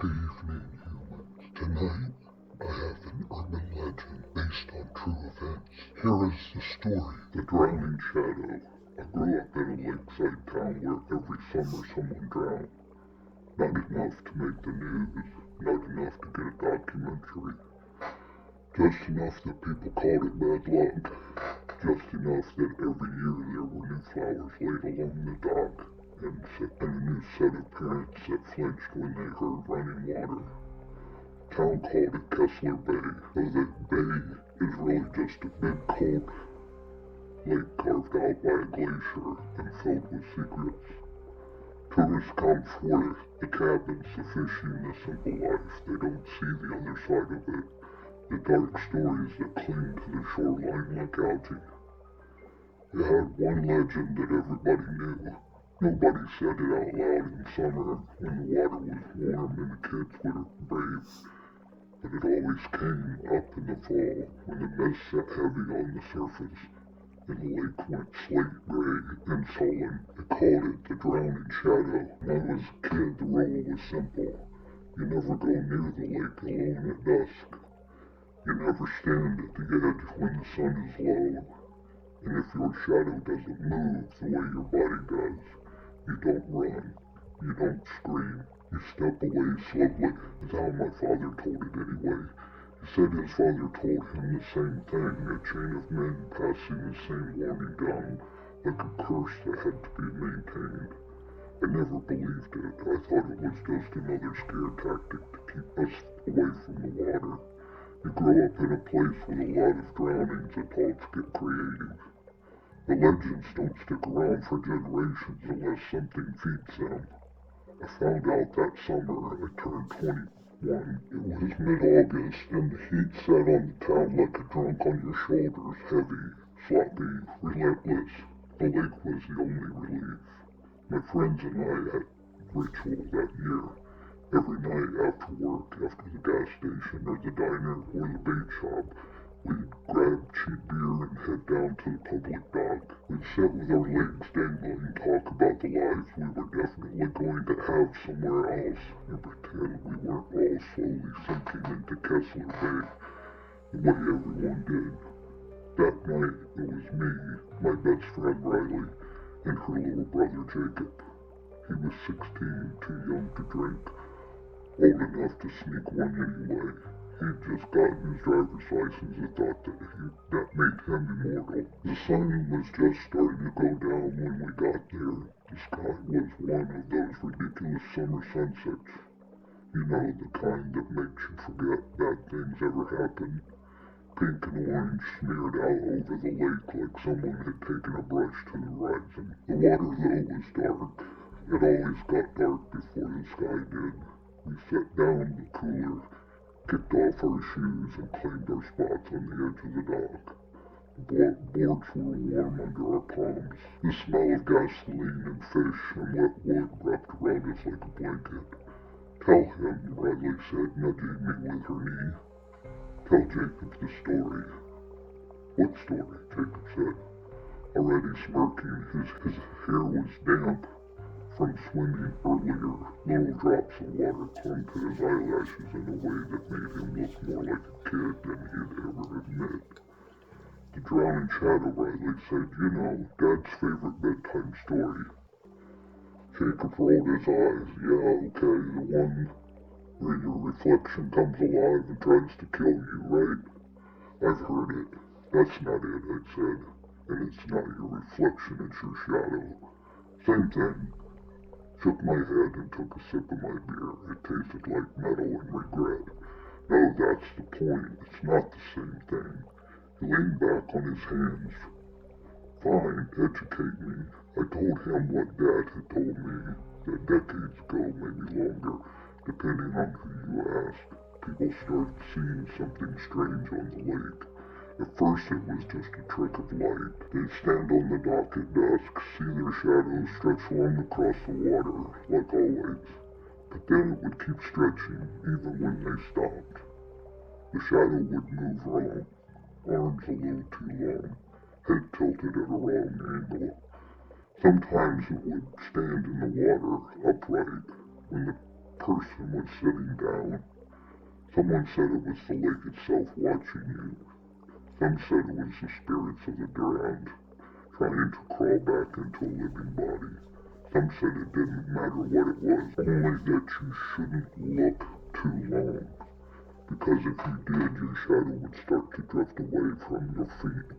Good evening, humans. Tonight, I have an urban legend based on true events. Here is the story, The Drowning Shadow. I grew up in a lakeside town where every summer someone drowned. Not enough to make the news, not enough to get a documentary. Just enough that people called it bad luck. Just enough that every year there were new flowers laid along the dock, and a new set of parents that flinched when they heard running water. Town called it Kessler Bay, though that bay is really just a big cold lake carved out by a glacier and filled with secrets. Tourists come for the cabins, the fishing, the simple life. They don't see the other side of it, the dark stories that cling to the shoreline like algae. It had one legend that everybody knew. Nobody said it out loud in summer when the water was warm and the kids were brave, but it always came up in the fall when the mist sat heavy on the surface and the lake went slate gray and sullen. They called it the Drowning Shadow. When I was a kid, the rule was simple. You never go near the lake alone at dusk. You never stand at the edge when the sun is low. And if your shadow doesn't move the way your body does, you don't run, you don't scream, you step away slowly. That's how my father told it anyway. He said his father told him the same thing, a chain of men passing the same warning down, like a curse that had to be maintained. I never believed it. I thought it was just another scare tactic to keep us away from the water. You grow up in a place with a lot of drownings, adults get creative. The legends don't stick around for generations unless something feeds them. I found out that summer I turned 21. It was mid-August and the heat sat on the town like a drunk on your shoulders, heavy, sloppy, relentless. The lake was the only relief. My friends and I had ritual that year. Every night after work, after the gas station or the diner or the bait shop, we'd grab cheap beer and head down to the public dock. We'd sit with our legs dangling and talk about the lives we were definitely going to have somewhere else and pretend we weren't all slowly sinking into Kessler Bay the way everyone did. That night, it was me, my best friend Riley, and her little brother Jacob. He was 16, too young to drink, old enough to sneak one anyway. He'd just gotten his driver's license and thought that made him immortal. The sun was just starting to go down when we got there. The sky was one of those ridiculous summer sunsets. You know, the kind that makes you forget bad things ever happened. Pink and orange smeared out over the lake like someone had taken a brush to the horizon. The water, though, was dark. It always got dark before the sky did. We sat down in the cooler, kicked off our shoes, and claimed our spots on the edge of the dock. The boards were warm under our palms. The smell of gasoline and fish and wet wood wrapped around us like a blanket. Tell him, Riley said, nudging me with her knee. Tell Jacob the story. What story? Jacob said, already smirking. His hair was damp from swimming earlier. Little drops of water clung to his eyelashes in a way that made him look more like a kid than he'd ever admit. The Drowning Shadow, Riley said, you know, Dad's favorite bedtime story. Jacob rolled his eyes. Yeah, okay, the one where your reflection comes alive and tries to kill you, right? I've heard it. That's not it, I said. And it's not your reflection, it's your shadow. Same thing. Shook my head and took a sip of my beer. It tasted like metal and regret. No, that's the point. It's not the same thing. He leaned back on his hands. Fine, educate me. I told him what Dad had told me, that decades ago, maybe longer, depending on who you ask, people started seeing something strange on the lake. At first it was just a trick of light. They'd stand on the dock at dusk, see their shadows stretch long across the water, like always. But then it would keep stretching, even when they stopped. The shadow would move wrong, arms a little too long, head tilted at a wrong angle. Sometimes it would stand in the water, upright. When the person was sitting down. Someone said it was the lake itself watching you. Some said it was the spirits of the drowned, trying to crawl back into a living body. Some said it didn't matter what it was, only that you shouldn't look too long, because if you did, your shadow would start to drift away from your feet.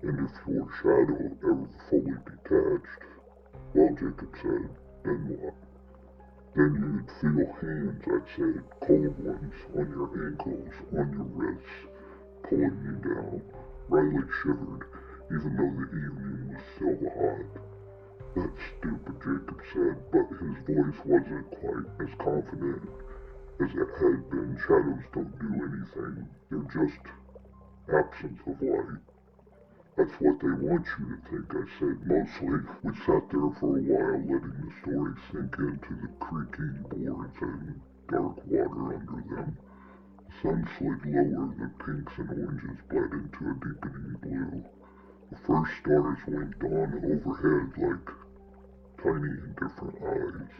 And if your shadow ever fully detached, well, Jacob said, then what? Then you'd feel hands, I said, cold ones, on your ankles, on your wrists, pulling you down. Riley shivered, even though the evening was still hot. That's stupid, Jacob said, but his voice wasn't quite as confident as it had been. Shadows don't do anything. They're just absence of light. That's what they want you to think, I said. Mostly, we sat there for a while, letting the story sink into the creaking boards and dark water under them. The sun slid lower, the pinks and oranges bled into a deepening blue. The first stars winked on overhead like tiny indifferent eyes.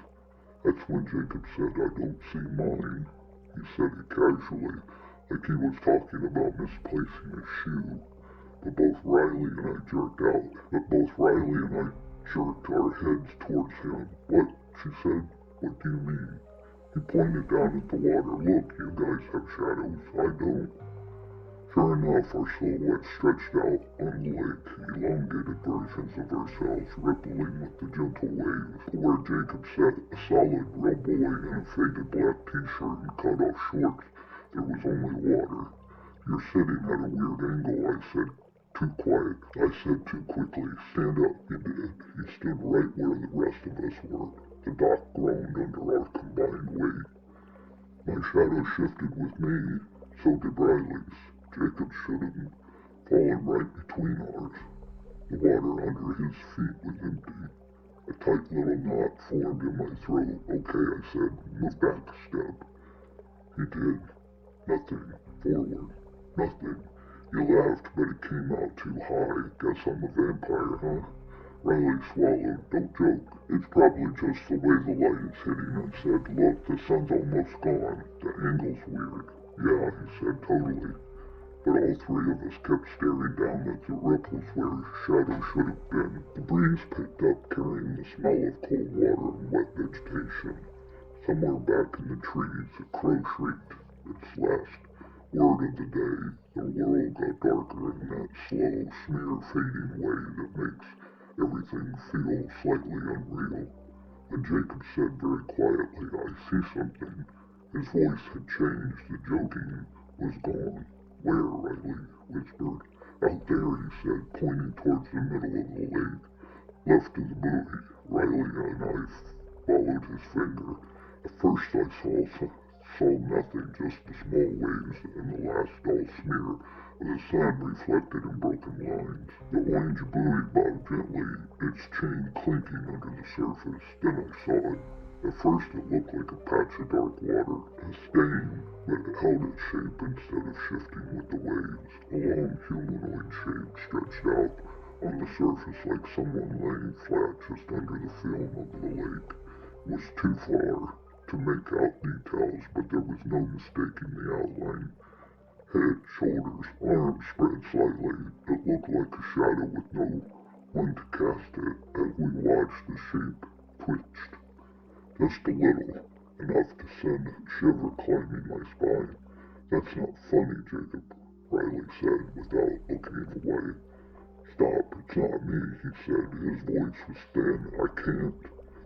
That's when Jacob said, I don't see mine. He said it casually, like he was talking about misplacing a shoe. But both Riley and I jerked our heads towards him. What? She said. What do you mean? He pointed down at the water. Look, you guys have shadows. I don't. Sure enough, our silhouettes stretched out on the lake, elongated versions of ourselves, rippling with the gentle waves. Where Jacob sat, a solid real boy in a faded black t-shirt and cut-off shorts, there was only water. You're sitting at a weird angle, I said. Too quiet. I said too quickly. Stand up, he did. He stood right where the rest of us were. The dock groaned under our combined weight. My shadow shifted with me. So did Riley's. Jacob should have fallen right between ours. The water under his feet was empty. A tight little knot formed in my throat. Okay, I said. Move back a step. He did. Nothing. Forward. Nothing. You laughed, but it came out too high. Guess I'm a vampire, huh? Riley swallowed. Don't joke. It's probably just the way the light is hitting, I said. Look, the sun's almost gone. The angle's weird. Yeah, he said, totally. But all three of us kept staring down at the ripples where shadow should have been. The breeze picked up, carrying the smell of cold water and wet vegetation. Somewhere back in the trees, a crow shrieked its last word of the day. The world got darker in that slow, smear-fading way that makes everything feel slightly unreal. And Jacob said very quietly, I see something. His voice had changed. The joking was gone. Where? Riley whispered. Out there, he said, pointing towards the middle of the lake. Left of the buoy. Riley and I followed his finger. At first I saw nothing, just the small waves and the last dull smear of the sun reflected in broken lines. The orange buoy bobbed gently, its chain clinking under the surface. Then I saw it. At first it looked like a patch of dark water, a stain, but it held its shape instead of shifting with the waves. A long humanoid shape stretched out on the surface like someone laying flat just under the film of the lake. It was too far to make out details, but there was no mistaking the outline. Head, shoulders, arms spread slightly. It looked like a shadow with no one to cast it. As we watched, the shape twitched. Just a little, enough to send a shiver climbing my spine. That's not funny, Jacob, Riley said without looking away. Stop, it's not me, he said. His voice was thin. I can't.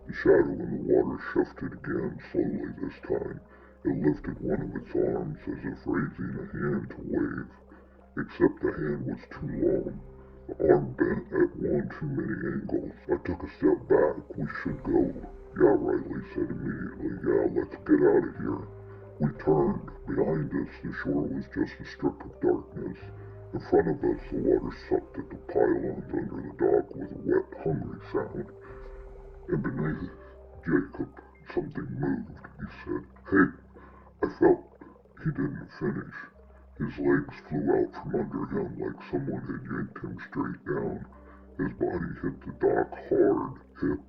The shadow in the water shifted again, slowly this time. It lifted one of its arms as if raising a hand to wave, except the hand was too long. The arm bent at one too many angles. I took a step back. We should go. Yeah, Riley said immediately. Yeah, let's get out of here. We turned. Behind us, the shore was just a strip of darkness. In front of us, the water sucked at the pylons under the dock with a wet, hungry sound. And beneath Jacob, something moved. He said, Hey! I felt he didn't finish. His legs flew out from under him like someone had yanked him straight down. His body hit the dock hard, hip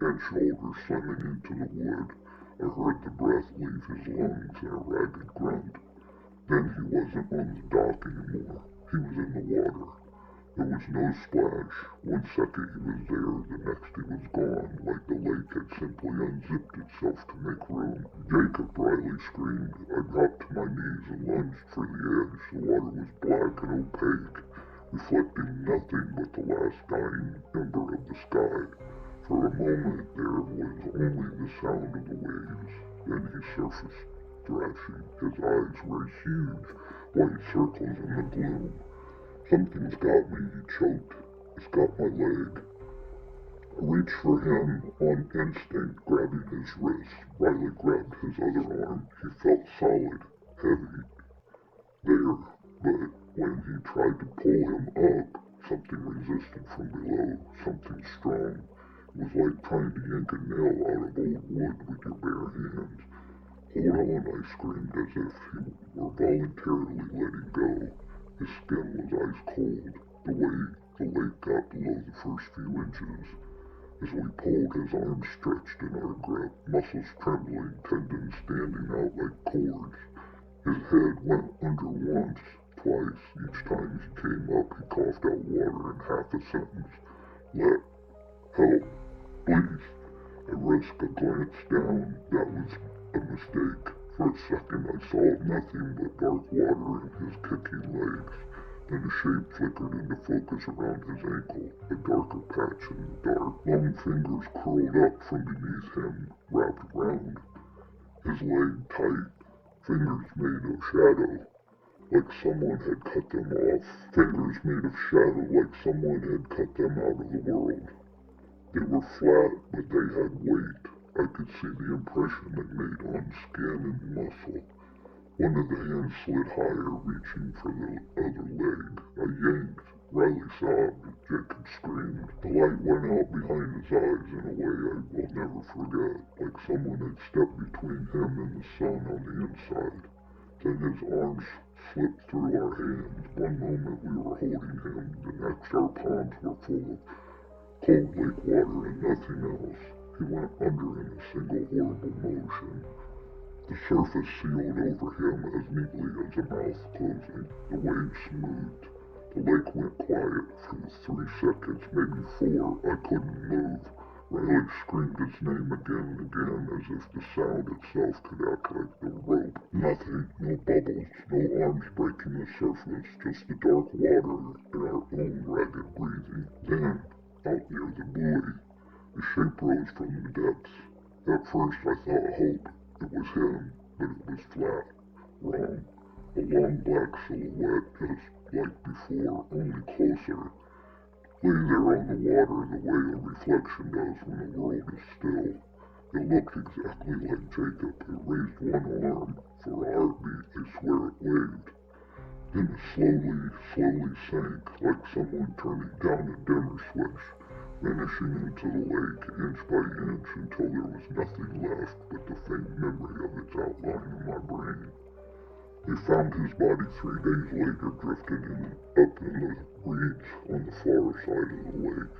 and shoulder slamming into the wood. I heard the breath leave his lungs in a ragged grunt. Then he wasn't on the dock anymore. He was in the water. There was no splash. One second he was there, the next he was gone, like the lake had simply unzipped itself to make room. Jacob Riley screamed. I dropped to my knees and lunged for the edge. The water was black and opaque, reflecting nothing but the last dying ember of the sky. For a moment there was only the sound of the waves. Then he surfaced, thrashing. His eyes were huge, white circles in the gloom. Something's got me, he choked. It's got my leg. I reached for him on instinct, grabbing his wrist. Riley grabbed his other arm. He felt solid, heavy, there, but when he tried to pull him up, something resisted from below, something strong. It was like trying to yank a nail out of old wood with your bare hands. Hold on, I screamed as if he were voluntarily letting go. His skin was ice cold, the way the lake got below the first few inches. As we pulled, his arms stretched in our grip, muscles trembling, tendons standing out like cords. His head went under once, twice. Each time he came up, he coughed out water in half a sentence. Help, please. I risked a glance down. That was a mistake. For a second I saw nothing but dark water and his kicking legs. Then a shape flickered into focus around his ankle, a darker patch in the dark. Long fingers curled up from beneath him, wrapped around his leg tight. Fingers made of shadow, like someone had cut them off. Fingers made of shadow, like someone had cut them out of the world. They were flat, but they had weight. I could see the impression it made on skin and muscle. One of the hands slid higher, reaching for the other leg. I yanked. Riley sobbed. Jacob screamed. The light went out behind his eyes in a way I will never forget, like someone had stepped between him and the sun on the inside. Then his arms slipped through our hands. One moment we were holding him, the next our palms were full of cold lake water and nothing else. He went under in a single horrible motion. The surface sealed over him as neatly as a mouth closing. The waves smoothed. The lake went quiet for the 3 seconds, maybe 4. I couldn't move. Riley screamed his name again and again as if the sound itself could act like the rope. Nothing, no bubbles, no arms breaking the surface, just the dark water and our own ragged breathing. Then, out near the buoy, a shape rose from the depths. At first I thought hope. It was him, but it was flat. Wrong. A long black silhouette, just like before, only closer. Lay there on the water the way a reflection does when the world is still. It looked exactly like Jacob. It raised one arm. For a heartbeat, I swear it waved. Then it slowly sank, like someone turning down a dimmer switch, vanishing into the lake inch by inch until there was nothing left but the faint memory of its outline in my brain. They found his body 3 days later, drifting up in the reeds on the far side of the lake.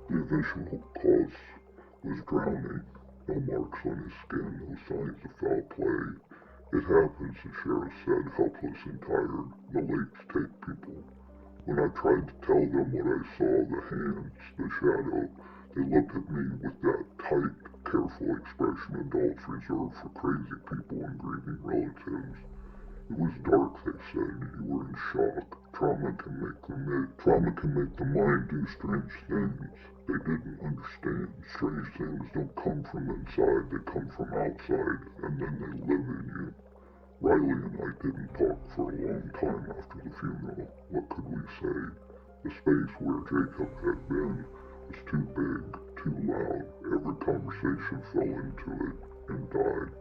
The eventual cause was drowning. No marks on his skin, no signs of foul play. It happens, the sheriff said, helpless and tired. The lakes take people. When I tried to tell them what I saw, the hands, the shadow, they looked at me with that tight, careful expression adults reserve for crazy people and grieving relatives. It was dark, they said. You were in shock. Trauma can make the mind do strange things. They didn't understand. Strange things don't come from inside, they come from outside, and then they live in you. Riley and I didn't talk for a long time after the funeral. What could we say? The space where Jacob had been was too big, too loud. Every conversation fell into it and died.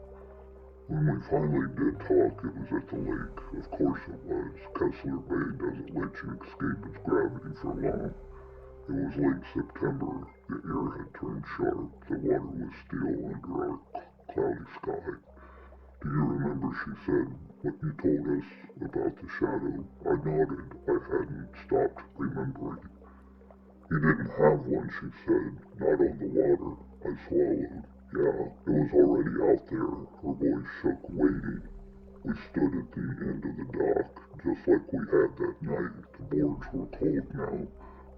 When we finally did talk, it was at the lake. Of course it was. Kessler Bay doesn't let you escape its gravity for long. It was late September. The air had turned sharp. The water was steel under our cloudy sky. Do you remember, she said, what you told us about the shadow? I nodded. I hadn't stopped remembering. You didn't have one, she said. Not on the water. I swallowed. Yeah, it was already out there. Her voice shook, waiting. We stood at the end of the dock, just like we had that night. The boards were cold now,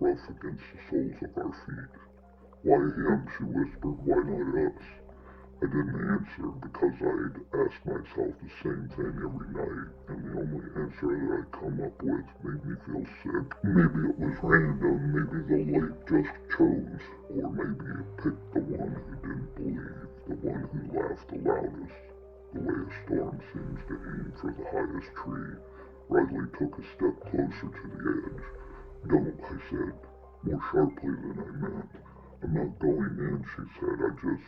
rough against the soles of our feet. Why him? She whispered. Why not us? I didn't answer because I'd asked myself the same thing every night, and the only answer that I'd come up with made me feel sick. Maybe it was random, maybe the lake just chose, or maybe it picked the one who didn't believe, the one who laughed the loudest. The way a storm seems to aim for the highest tree. Riley took a step closer to the edge. Don't, I said, more sharply than I meant. I'm not going in, she said,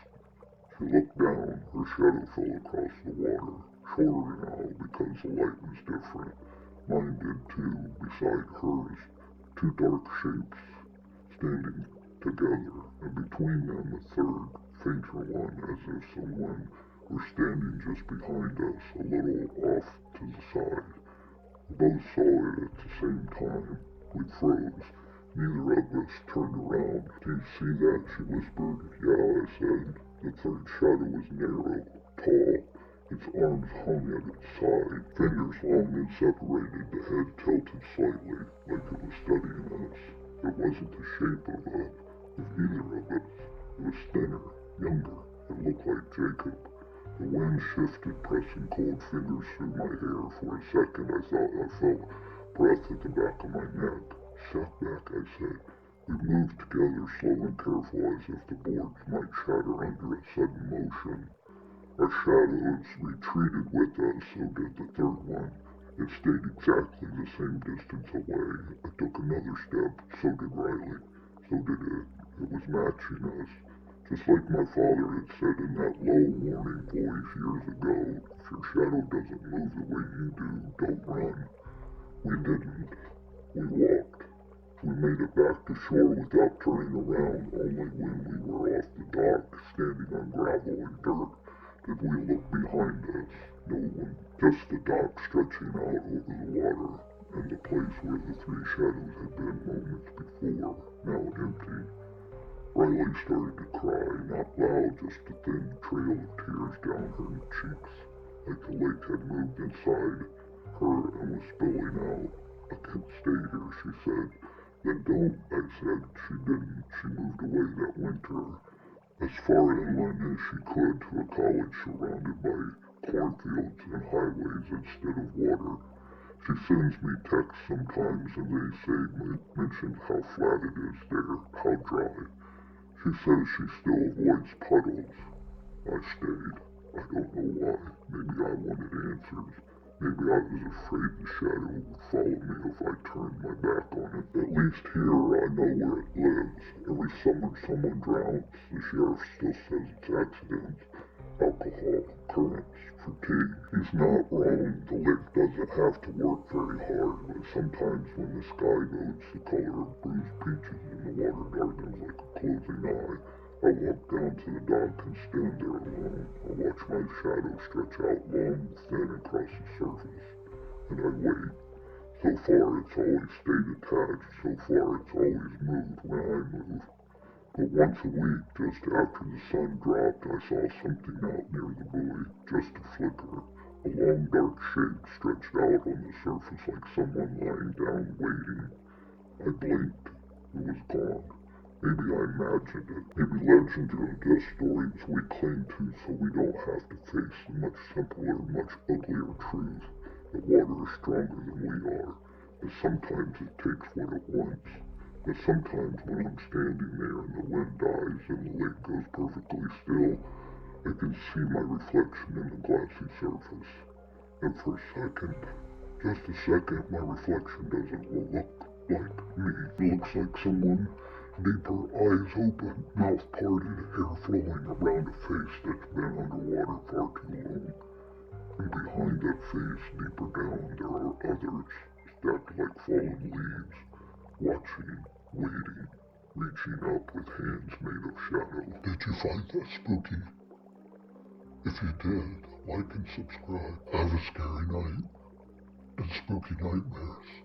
She looked down. Her shadow fell across the water, shorter now because the light was different. Mine did too, beside hers, two dark shapes standing together, and between them a third, fainter one, as if someone were standing just behind us, a little off to the side. We both saw it at the same time. We froze. Neither of us turned around. Do you see that? She whispered. Yeah, I said. The third shadow was narrow, tall. Its arms hung at its side, fingers long and separated, the head tilted slightly, like it was studying us. It wasn't the shape of either of us. It was thinner, younger. It looked like Jacob. The wind shifted, pressing cold fingers through my hair. For a second I thought I felt breath at the back of my neck. Step back, I said. We moved together, slow and careful, as if the boards might shatter under a sudden motion. Our shadows retreated with us, so did the third one. It stayed exactly the same distance away. I took another step, so did Riley. So did it. It was matching us. Just like my father had said in that low warning voice years ago, if your shadow doesn't move the way you do, don't run. We didn't. We walked. We made it back to shore without turning around. Only when we were off the dock, standing on gravel and dirt, did we look behind us. No one. Just the dock stretching out over the water, and the place where the three shadows had been moments before, now empty. Riley started to cry, not loud, just a thin trail of tears down her cheeks, like the lake had moved inside her and was spilling out. I can't stay here, she said. Then don't, I said. She didn't. She moved away that winter, as far inland as she could, to a college surrounded by cornfields and highways instead of water. She sends me texts sometimes, and they mention how flat it is there, how dry. She says she still avoids puddles. I stayed. I don't know why. Maybe I wanted answers. Maybe I was afraid the shadow would follow me if I turned my back on it. At least here I know where it lives. Every summer someone drowns. The sheriff still says it's accidents. Alcohol, currents, fatigue. He's not wrong. The lake doesn't have to work very hard, but sometimes when the sky goes the color of bruised peaches and the water darkens like a closing eye, I walk down to the dock and stand there alone. I watch my shadow stretch out long and thin across the surface, and I wait. So far it's always stayed attached. So far it's always moved when I move. But once a week, just after the sun dropped, I saw something out near the buoy, just a flicker. A long dark shape stretched out on the surface like someone lying down waiting. I blinked. It was gone. Maybe I imagined it. Maybe legends are just stories we cling to so we don't have to face the much simpler, much uglier truth that water is stronger than we are. But sometimes it takes what it wants. But sometimes when I'm standing there and the wind dies and the lake goes perfectly still, I can see my reflection in the glassy surface. And for a second, just a second, my reflection doesn't look like me. It looks like someone deeper, eyes open, mouth parted, hair flowing around a face that's been underwater far too long. And behind that face, deeper down, there are others, stacked like fallen leaves, watching, waiting, reaching up with hands made of shadow. Did you find that spooky? If you did, like and subscribe. Have a scary night and spooky nightmares.